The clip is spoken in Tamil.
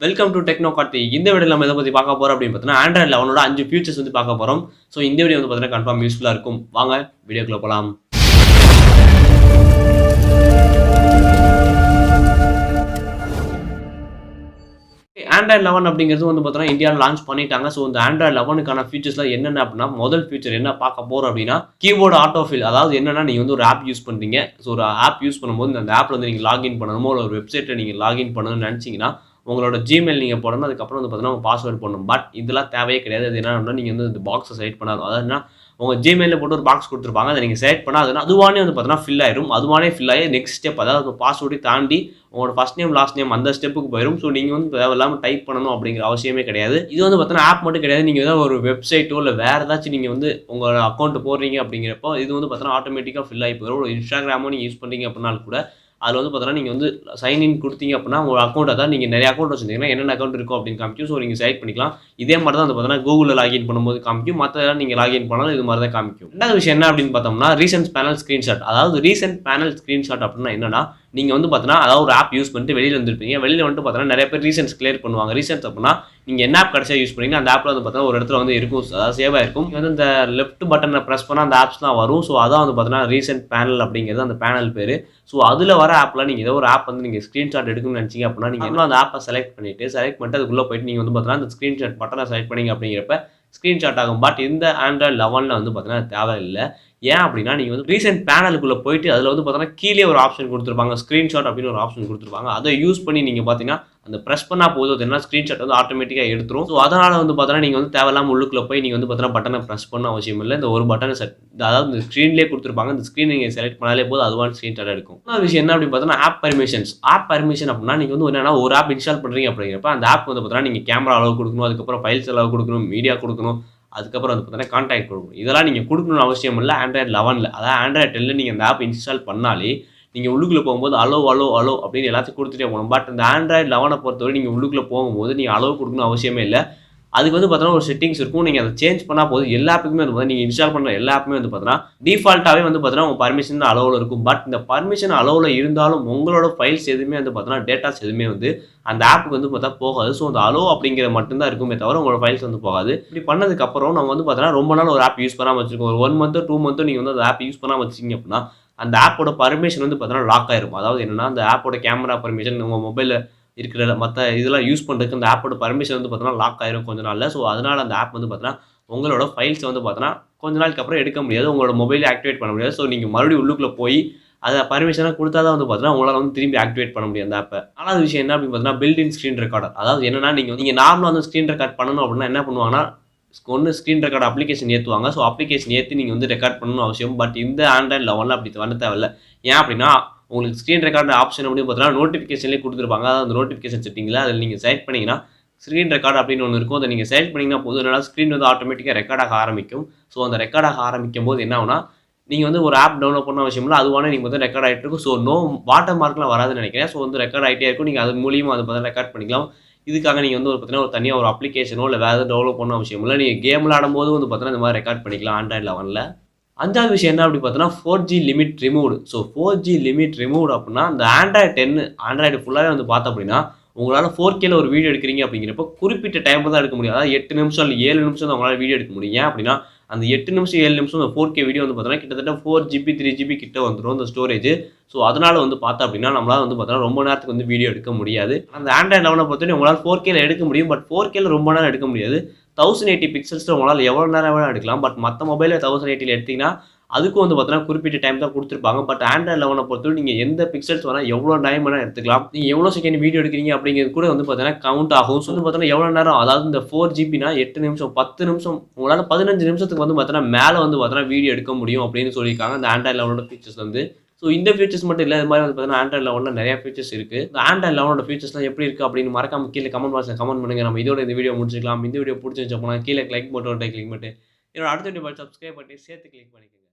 Welcome to techno Karthi. இந்த வீடியோல நம்ம எதை பத்தி பார்க்க போறோம் அப்படின்னு பார்த்தீங்கன்னா, ஆண்ட்ராய்ட் 11ஓட 5 ஃபியூச்சர்ஸ் வந்து பார்க்க போறோம். ஸோ இந்த வீடியோ வந்து பார்த்தீங்கன்னா கன்ஃபார்ம் யூஸ்ஃபுல்லா இருக்கும். வாங்க வீடியோக்குள்ள போலாம். ஆண்ட்ராய்ட் 11 அப்படிங்கிறது வந்து பார்த்தீங்கன்னா இந்தியாவில் லான்ச் பண்ணிட்டாங்க. ஸோ இந்த ஆண்ட்ராய்ட் 11க்கான ஃபீச்சர்ஸ்ல என்னென்ன அப்படின்னா, முதல் ஃபீச்சர் என்ன பார்க்க போறோம் அப்படின்னா, கீபோர்டு ஆட்டோ ஃபில். அதாவது என்னன்னா, நீங்க வந்து ஒரு ஆப் யூஸ் பண்றீங்க. ஸோ ஒரு ஆப் யூஸ் பண்ணும்போது அந்த ஆப்ல வந்து நீங்க லாகின் பண்ணணுமோ, இல்ல ஒரு வெப்சைட்ல நீங்க லாகின் பண்ணணும்னு நினைச்சீங்கன்னா, உங்களோட ஜிமெயில் நீங்க போடணும். அதுக்கப்புறம் வந்து பார்த்தீங்கன்னா, உங்க பாஸ்வேர்ட் போடணும். பட் இதெல்லாம் தேவையே கிடையாது. அது என்னன்னா, நீங்க வந்து இந்த பாக்ஸை செலக்ட் பண்ணாலும், அதாவது உங்க ஜிமெயில போட்டு ஒரு பாக்ஸ் கொடுத்துருப்பாங்க. அதை நீங்க செலக்ட் பண்ணா அதுவானே வந்து பார்த்தீங்கன்னா ஃபில் ஆயிரும். அதுவானே ஃபில் ஆகி நெக்ஸ்ட் ஸ்டெப், அதாவது பாஸ்வேர்டை தாண்டி உங்களோட ஃபர்ஸ்ட் நேம் லாஸ்ட் நேம் அந்த ஸ்டெப்புக்கு போயிடும். ஸோ நீங்க வந்து தேவையில்லாம டைப் பண்ணணும் அப்படிங்கிற அவசியமே கிடையாது. இது வந்து பார்த்தீங்கன்னா ஆப் மட்டும் கிடையாது. நீங்க ஏதாவது ஒரு வெப்சைட்டோ இல்ல வேற ஏதாச்சும் நீங்க வந்து உங்க அக்கௌண்ட் போடுறீங்க அப்படிங்கிறப்போ இது வந்து பார்த்தீங்கன்னா ஆட்டோமேட்டிக்கா ஃபில் ஆகி போயிடும். ஒரு இன்ஸ்டாகிராமோ நீங்க யூஸ் பண்றீங்க அப்படின்னாலும் கூட அதில் வந்து பார்த்தீங்கன்னா நீங்கள் வந்து சைன் இன் கொடுத்தீங்க அப்படின்னா உங்கள் அக்கௌண்ட், அதான் நீங்கள் நிறைய அக்கௌண்ட் வச்சிருந்தீங்கன்னா என்னென்ன அக்கௌண்ட் இருக்கும் அப்படின்னு காமிக்கும். ஸோ நீங்கள் செலக்ட் பண்ணிக்கலாம். இதே மாதிரி தான் வந்து பார்த்தீங்கன்னா கூகுளில் லாகின் பண்ணும்போது காமிக்கும். மற்ற நீங்கள் லாகின் பண்ணாலும் இது மாதிரி தான் காமிக்கும். ரெண்டாவது விஷயம் என்ன அப்படின்னு பார்த்தோம்னா, ரீசென்ட் பேனல் ஸ்க்ரீன்ஷாட். அதாவது ரீசென்ட் பேனல் ஸ்க்ரீன்ஷாட் அப்படின்னா என்னன்னா, நீங்கள் வந்து பார்த்தீங்கன்னா அதாவது ஒரு ஆப் யூஸ் பண்ணிட்டு வெளியில் வந்துருப்பீங்க. வெளியில் வந்துட்டு பார்த்தீங்கன்னா நிறைய பேர் ரீசென்ட்ஸ் கிளியர் பண்ணுவாங்க. ரீசென்ட்ஸ் அப்படின்னா நீங்கள் என்ன ஆப் கடைசியாக யூஸ் பண்ணீங்க அந்த ஆப்பில் வந்து பார்த்தீங்கன்னா ஒரு இடத்துல வந்து இருக்கும், அதாவது சேவ் ஆயிருக்கும். நீங்கள் வந்து இந்த லெஃப்ட் பட்டனை ப்ரெஸ் பண்ணால் அந்த ஆப்ஸ் தான் வரும். ஸோ அதான் வந்து பார்த்தீங்கன்னா ரீசென்ட் பேனல் அப்படிங்கிறது அந்த பேனல் பேர். ஸோ அதில் வர ஆப்பில் நீங்கள் ஏதோ ஒரு ஆப் வந்து நீங்கள் ஸ்க்ரீன்ஷாட் எடுக்கணும்னு நினச்சிங்க அப்படின்னா, நீங்கள் இன்னும் அந்த ஆப்பை செலக்ட் பண்ணிட்டு அதுக்குள்ளே போயிட்டு நீங்கள் வந்து பார்த்தீங்கன்னா அந்த ஸ்க்ரீன்ஷாட் பட்டனை செலக்ட் பண்ணிங்க அப்படிங்கிறப்ப ஸ்க்ரீன்ஷாட் ஆகும். பட் இந்த ஆண்ட்ராய்ட் 11ல் வந்து பார்த்தீங்கன்னா தேவையில்லை. ஏன் அப்படின்னா, நீங்கள் வந்து ரீசென்ட் பேனலுக்குள்ளே போயிட்டு அதில் வந்து பார்த்தீங்கன்னா கீழே ஒரு ஆப்ஷன் கொடுத்துருப்பாங்க, ஸ்க்ரீன்ஷாட் அப்படின்னு ஒரு ஆப்ஷன் கொடுத்துருப்பாங்க. அதை யூஸ் பண்ணி நீங்கள் பார்த்தீங்கன்னா அந்த ப்ரெஸ் பண்ணால் போதும், அது என்ன ஸ்க்ரீன்ஷாட் வந்து ஆட்டோமேட்டிக்காக எடுத்துரும். ஸோ அதனால் வந்து பார்த்தீங்கன்னா நீங்கள் வந்து தேவையில்லாமல் உள்ளுக்குள்ளே போய் நீங்கள் வந்து பார்த்தீங்கன்னா பட்டனை ப்ரெஸ் பண்ண அவசியம் இல்லை. இந்த ஒரு பட்டனை அதாவது இந்த ஸ்க்ரீன்லேயே கொடுத்துருப்பாங்க. இந்த ஸ்க்ரீன் நீங்கள் செலக்ட் பண்ணாலே போதும், அதுவான ஸ்க்ரீன்ஷாட் எடுக்கும். இன்னொரு விஷயம் என்ன அப்படின்னு பார்த்தீங்கன்னா, ஆப் பர்மிஷன்ஸ். ஆப் பர்மிஷன் அப்படின்னா நீங்கள் வந்து என்னன்னா ஒரு ஆப் இன்ஸ்டால் பண்ணுறீங்க அப்படிங்கிறப்ப அந்த ஆப் வந்து பார்த்தீங்கன்னா நீங்கள் கேமரா அளவு கொடுக்கணும், அதுக்கப்புறம் ஃபைல்ஸ் அளவு கொடுக்கணும், மீடியா கொடுக்கணும், அதுக்கப்புறம் வந்து பார்த்தீங்கன்னா கான்டாக்ட் கொடுக்கணும். இதெல்லாம் நீங்கள் கொடுக்கணும்னு அவசியம் இல்லை ஆண்ட்ராய்ட் 11ல். அதாவது ஆண்ட்ராய்ட் 10ல் நீங்கள் அந்த ஆப் இன்ஸ்டால் பண்ணாலே நீங்கள் உள்ளுக்குள்ளே போகும்போது அலோ அலோ அலோ அப்படின்னு எல்லாத்தையும் கொடுத்துட்டே போகணும். பட் இந்த ஆண்ட்ராய்ட் 11 பொறுத்தவரை நீங்கள் உள்ளுக்குள்ளே போகும்போது நீங்கள் அளவு கொடுக்கணும் அவசியமே இல்லை. அதுக்கு வந்து பார்த்தீங்கன்னா ஒரு செட்டிங்ஸ் இருக்கும். நீங்கள் அதை சேஞ்ச் பண்ணால் போதும். எல்லா ஆப்புக்குமே வந்து நீங்கள் இன்ஸ்டால் பண்ணுற எல்லா ஆப்புமே வந்து பார்த்தீங்கன்னா டிஃபால்ட்டாகவே வந்து பார்த்தீங்கன்னா உங்கள் பர்மிஷன் அளவில் இருக்கும். பட் இந்த பர்மிஷன் அளவில் இருந்தாலும் உங்களோட ஃபைல்ஸ் எதுவுமே வந்து பார்த்தீங்கன்னா டேட்டாஸ் எதுவுமே வந்து அந்த ஆப்புக்கு வந்து பார்த்தா போகாது. ஸோ அந்த அலோ அப்படிங்கிற மட்டும்தான் இருக்குமே தவிர உங்களோட ஃபைல்ஸ் வந்து போகாது. இப்படி பண்ணதுக்கப்புறம் நம்ம வந்து பார்த்தீங்கன்னா ரொம்ப நாள் ஒரு ஆப் யூஸ் பண்ணாமல் வச்சிருக்கோம். ஒரு 1 மந்த்தோ 2 மந்த்தோ நீங்கள் வந்து அந்த ஆப் யூஸ் பண்ணாமல் வச்சிங்க அப்படின்னா அந்த ஆப்போட பர்மிஷன் வந்து பார்த்தீங்கன்னா லாக் ஆயிரும். அதாவது என்னன்னா, அந்த ஆப்போட கேமரா பர்மிஷன், உங்கள் மொபைலில் இருக்கிற மற்ற இதெல்லாம் யூஸ் பண்ணுறதுக்கு அந்த ஆப்போட பர்மிஷன் வந்து பார்த்தீங்கன்னா லாக் ஆயிரும் கொஞ்ச நாள்ல. ஸோ அதனால அந்த ஆப் வந்து பார்த்தீங்கன்னா உங்களோட ஃபைல்ஸ் வந்து பார்த்தீங்கன்னா கொஞ்ச நாளுக்கு அப்புறம் எடுக்க முடியாது. உங்களோட மொபைலே ஆக்டிவேட் பண்ண முடியாது. ஸோ நீங்கள் மறுபடியும் உள்ளுக்குள்ளே போய் அதை பர்மிஷனாக கொடுத்தா தான் வந்து பார்த்தீங்கன்னா உங்களால் வந்து திரும்பி ஆக்டிவேட் பண்ண முடியும் அந்த ஆப்பை. நாலாவது விஷயம் என்ன அப்படின்னு பார்த்தீங்கன்னா, பில்ட் இன் ஸ்க்ரீன் ரெக்கார்டர். அதாவது என்னன்னா, நீங்கள் நார்மலாக வந்து ஸ்க்ரீன் ரெக்கார்ட் பண்ணணும் அப்படின்னா என்ன பண்ணுவாங்கன்னா, ஒன்று ஸ்க்ரீன் ரெக்கார்ட் அப்ளிகேஷன் ஏற்றுவாங்க. ஸோ அப்ளிகேஷன் ஏற்றி நீங்கள் வந்து ரெக்கார்ட் பண்ணணும் அவசியம். பட் இந்த ஆண்ட்ராய்ட் 11ல் அப்படி பண்ண தேவையில்ல. ஏன் அப்படின்னா, உங்களுக்கு ஸ்க்ரீன் ரெக்கார்ட் ஆப்ஷன் அப்படின்னு பார்த்தீங்கன்னா நோட்டிஃபிகேஷன்லேயே கொடுத்துருப்பாங்க. அதாவது அந்த நோட்டிஃபிகேஷன் செட்டிங்கில் அதில் நீங்கள் செலக்ட் பண்ணிங்கன்னா ஸ்க்ரீன் ரெக்கார்ட் அப்படின்னு ஒன்று இருக்கும். அதை நீங்கள் செலக்ட் பண்ணிங்கன்னா போதும், அதனால் ஸ்க்ரீன் வந்து ஆட்டோமேட்டிக்காக ரெக்கார்ட் ஆக ஆரம்பிக்கும். ஸோ அந்த ரெக்கார்ட் ஆக ஆரம்பிக்கும் போது என்ன ஆகுனா, நீங்கள் வந்து ஒரு ஆப் டவுன்லோட் பண்ண அவசியம் இல்லை, அதுவான நீங்கள் வந்து ரெக்கார்ட் ஆகிட்டு இருக்கும். ஸோ வாட்டர் மார்க்லாம் வராதுன்னு நினைக்கிறேன். ஸோ வந்து ரெக்கார்ட் ஆகிட்டே இருக்கும். நீங்கள் அது மூலியமாக அதை பார்த்தா ரெக்கார்ட் பண்ணிக்கலாம். இதுக்காக நீங்கள் வந்து பார்த்தீங்கன்னா ஒரு தனியாக ஒரு அப்ளிகேஷனோ இல்லை வேறு எதுவும் டெவலப் பண்ண அவசியம் இல்லை. நீங்கள் கேம் விளையாடும்போது வந்து பார்த்தீங்கன்னா இந்த மாதிரி ரெக்கார்ட் பண்ணிக்கலாம் ஆண்ட்ராய்ட் 11ல். அஞ்சாவது விஷயம் என்ன அப்படி பார்த்தோன்னா, 4G limit removed. So 4G limit removed அப்படின்னா இந்த ஆண்ட்ராய்ட் 10 ஆண்ட்ராய்டு ஃபுல்லாகவே வந்து பார்த்தோம் அப்படின்னா உங்களால் 4Kல ஒரு வீடியோ எடுக்கிறீங்க அப்படிங்கிறப்போ குறிப்பிட்ட டைமில் தான் எடுக்க முடியும். அதாவது 8 நிமிஷம் இல்லை 7 நிமிஷம் தான் உங்களால் வீடியோ எடுக்க முடியும். ஏன் அப்படின்னா அந்த 8 நிமிஷம் 7 நிமிஷம் அந்த 4K வீடியோ வந்து பார்த்தோன்னா கிட்டத்தட்ட 4GB 3GB கிட்ட வந்துடும் இந்த ஸ்டோரேஜ். ஸோ அதனால் வந்து பார்த்தோம் அப்படின்னா நம்மளால் வந்து பார்த்தோன்னா ரொம்ப நேரத்துக்கு வந்து வீடியோ எடுக்க முடியாது. அந்த ஆண்ட்ராய்ட் 11 பொறுத்தவரை உங்களால் 4Kல எடுக்க முடியும். பட் 4Kல ரொம்ப நேரம் எடுக்க முடியாது. 1080 பிக்சல்ஸில் உங்களால் எவ்வளோ நேரம் வேணால் எடுக்கலாம். பட் மற்ற மொபைலில் 1080ல் எடுத்திங்கன்னா அதுக்கும் வந்து பார்த்தீங்கன்னா குறிப்பிட்ட டைம் தான் கொடுத்துருப்பாங்க. பட் ஆண்ட்ராய்ட் 11 பொறுத்தவரை நீங்கள் எந்த பிக்சல்ஸ் வேணால் எவ்வளோ டைம் வேணால் எடுத்துக்கலாம். நீங்கள் எவ்வளோ செகண்ட் வீடியோ எடுக்கிறீங்க அப்படிங்கிறது கூட வந்து பார்த்தீங்கன்னா கவுண்ட் ஆகும். ஸோ வந்து பார்த்தீங்கன்னா எவ்வளோ நேரம், அதாவது இந்த 4GBனா 8 நிமிஷம் 10 நிமிஷம் உங்களால் 15 நிமிஷத்துக்கு வந்து பார்த்தீங்கன்னா மேலே வந்து பார்த்தீங்கன்னா வீடியோ எடுக்க முடியும் அப்படின்னு சொல்லியிருக்காங்க அந்த ஆண்ட்ராய்ட் 11ஓட ஃபீச்சர்ஸ் வந்து. ஸோ இந்த ஃபீச்சர்ஸ் மட்டும் இல்லை, இது மாதிரி வந்து பார்த்தீங்கன்னா ஆண்ட்ராய்ட் 11ல் நிறைய ஃபீச்சர்ஸ் இருக்குது. இந்த ஆண்ட்ராய்ட் 11ஓட ஃபீச்சர்ஸ்லாம் எப்படி இருக்குது அப்படின்னு மறக்காம கீழே கமெண்ட் பாக்ஸில் கமெண்ட் பண்ணுங்கள். நம்ம இதோட இந்த வீடியோ முடிச்சிக்கலாம். இந்த வீடியோ பிடிச்சிருந்துச்சு அப்படின்னா கீழே லைக் பட்டன் கிளிக் பண்ணிட்டு என்னோட அடுத்த வீடியோ சப்ஸ்கிரைப் பண்ணி சேர்த்து கிளிக் பண்ணிக்கோங்க.